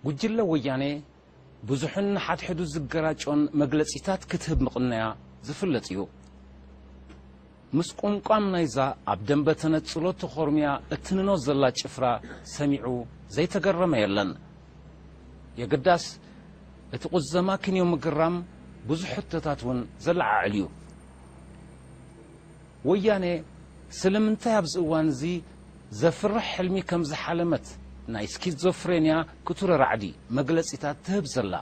ጉጅለ ወያኔ ብዙሕን ሓድሕዱ ዝገራጮን መግለጺታት ክትህብ ምቕናያ ዝፍለጥ እዩ ምስ ቋንቋም ናይዛ ኣብ ደንበ ተነጽሎ ተኾርምያ እትንኖ ዘላ ጭፍራ ሰሚዑ ዘይተገረመ የለን የግዳስ እቲ ቁዘማ ክንዮ ምግራም ብዙሕ ሕቶታት እውን ዘለዓዕል እዩ ወያኔ ስለምንታይ ኣብዚ እዋን እዚ ዘፍርሕ ሕልሚ ከም ዝሓለመት ናይ ስኪዞፍሬንያ ክትረራዕዲ መግለጺታት ትህብ ዘላ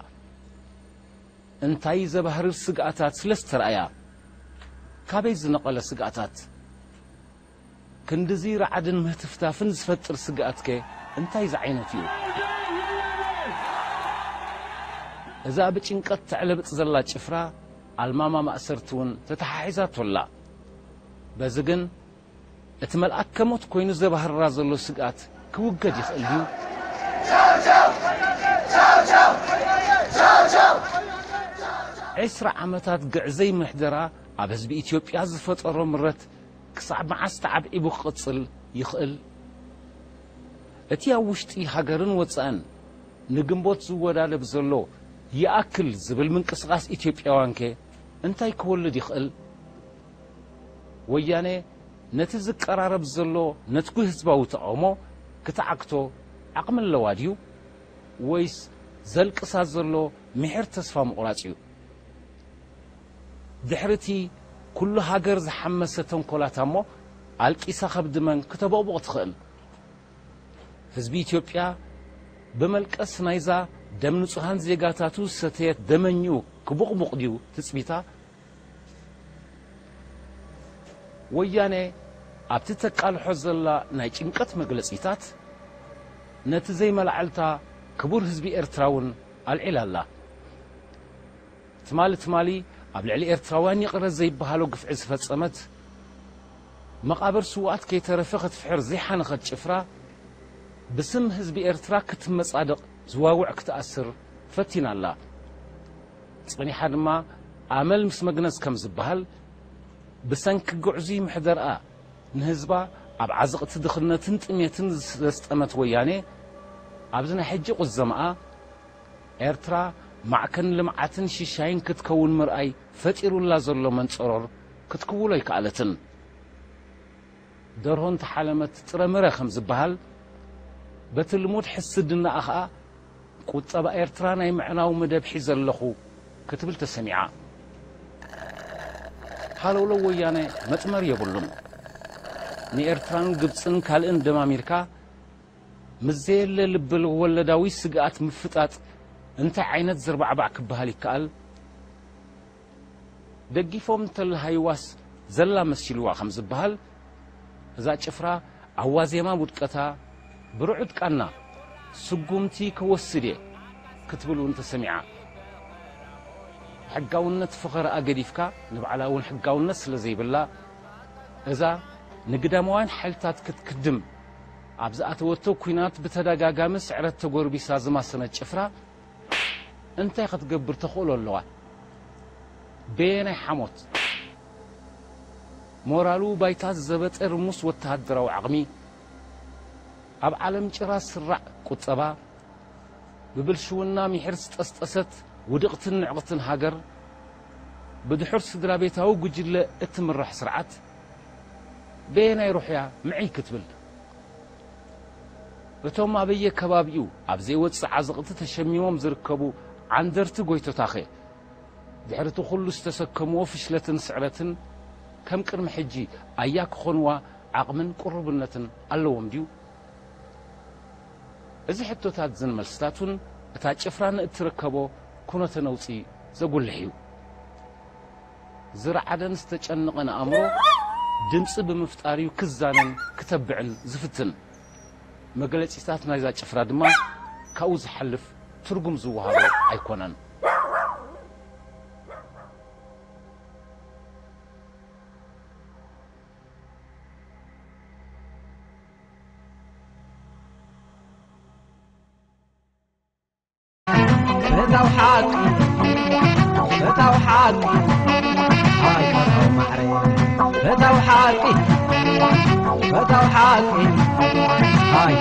እንታይ ዘባህርር ስግኣታት ስለስተርኣያ ካበይ ዝነቐለ ስግኣታት ክንድዚ ረዓድን ምህትፍታፍን ዝፈጥር ስግኣትከ እንታይ ዝዓይነት እዩ እዛ ብጭንቀት ትዕለብጥ ዘላ ጭፍራ ኣልማማ ማእሰርቲ እውን ተተሓሒዛቶላ በዚ ግን እቲ መልኣክ ከሞት ኮይኑ ዘባህርራ ዘሎ ስግኣት ክውገድ ይኽእል እዩ ዒስራ ዓመታት ግዕዘይ ምሕደራ ኣብ ህዝቢ ኢትዮጵያ ዝፈጠሮ ምረት ክሳብ መዓስ ተዓብዒቡ ክቕጽል ይኽእል እቲ ኣብ ውሽጢ ሃገርን ወፃእን ንግንቦት ዝወዳደብ ዘሎ ይኣክል ዝብል ምንቅስቓስ ኢትዮጵያውያን እንታይ ክወልድ ይኽእል ወያኔ ነቲ ዝቀራረብ ዘሎ ነትጉ ህዝባዊ ተቃውሞ ክትዓክቶ ዓቕሚ ኣለዋ ድዩ ወይስ ዘልቅሳ ዘሎ ምሕር ተስፋ ምቑራጽ እዩ ድሕርቲ ኩሉ ሃገር ዝሓመሰ ተንኰላታ እሞ ኣልቂሳ ኸብድመን ክተበቕቡቕ ትኽእል ህዝቢ ኢትዮጵያ ብመልቀስ ናይዛ ደም ንጹሃን ዜጋታቱ ሰተየት ደመኝኡ ክቡቕቡቕ ድዩ ትጽቢታ ወያኔ ኣብቲ ተቃልሖ ዘላ ናይ ጭንቀት መግለጺታት ነቲ ዘይመላዓልታ ክቡር ህዝቢ ኤርትራውን ኣልዒላላ ትማሊ ኣብ ልዕሊ ኤርትራውያን ይቕረጽ ዘይበሃሎ ግፍዒ ዝፈጸመት መቓብር ስዋኣት ከይተረፈ ክትፍሕር ዘይሓነኸት ጭፍራ ብስም ህዝቢ ኤርትራ ክትመጻድቕ ዝዋውዕ ክትኣስር ፈቲናላ ጽኒሓ ድማ ኣመል ምስ መግነዝ ከም ዝበሃል ብሰንኪ ጉዕዙ ምሕደርኣ ንህዝባ ኣብ ዓዘቕቲ ድኽነትን ጥሜትን ዘስጠመት ወያኔ ኣብዚ ናይ ሕጂ ቁዘማኣ ኤርትራ ማዕከን ልምዓትን ሽሻይን ክትከውን ምርኣይ ፈጢሩላ ዘሎ መንጸሮር ክትክውሎ ይከኣለትን ደርሆን ተሓለመት ጥረምረ ከም ዝበሃል በቲ ልሙድ ሕስድናኣ ኸኣ ቁጠባ ኤርትራ ናይ ምዕናው መደብ ሒዘ ኣለኹ ክትብል ተሰሚዓ ሃለውሎ ወያነ መጥመር የብሉን ንኤርትራን ግብፅን ካልእን ደም ኣሜሪካ ምዘየለ ልብል ወለዳዊ ስግኣት ምፍጣጥ እንታይ ዓይነት ዝርባዕባዕ ክበሃል ይከኣል ደጊፎም ተለሃይዋስ ዘላ መስልዋ ከም ዝበሃል እዛ ጭፍራ ኣዋዜማ ውድቀታ ብርዑድ ቃና ስጉምቲ ክወስድ ክትብሉን ተሰሚዓ ሕጋውነት ፍኸረ ኣገዲፍካ ንባዕላውን ሕጋውነት ስለ ዘይብላ እዛ ንግዳማውያን ሓይልታት ክትክድም ኣብ ዝኣተወቶ ኩናት ብተደጋጋሚ ስዕረት ተጎርቢሳ ዝማሰነት ጭፍራ እንታይ ክትገብር ተኽእሎ ኣለዋ በየናይ ሓሞት ሞራሉ ባይታ ዘበጠ ርሙስ ወተሃደራዊ ዓቕሚ ኣብ ዓለም ጭራ ስራዕ ቁጠባ ብብልሽውና ምሕር ዝጠስጠሰት ውድቕትን ንዕቕትን ሃገር ብድሑር ስድራ ቤታዊ ጉጅለ እትምራሕ ስርዓት በየናይ ሩሕያ ምዒ ክትብል እቶም ኣበየ ከባቢኡ ኣብ ዘይወፅእ ዓዘቕቲ ተሸሚሞም ዝርከቡ ዓንደርቲ ጎይቶታኸ ድሕርቲ ኩሉ ዝተሰከምዎ ፍሽለትን ስዕረትን ከም ቅድሚ ሕጂ ኣያ ክኾንዋ ዓቕምን ቁርብነትን ኣለዎም ድዩ እዚ ሕቶታት ዝን መልስታቱን እታ ጭፍራ ንእትርከቦ ኩነተ ነውፂ ዘጉልሕ እዩ ዝረዓደን ዝተጨነቐን ኣእምሮ ድምፂ ብምፍጣርዩ ክዛነን ክተብዕን ዝፍትን መግለጺታት ናይዛ ጭፍራ ድማ ካብኡ ዝሓልፍ ትርጉም ዝወሃቦ ኣይኮነን فتاو حقي هاي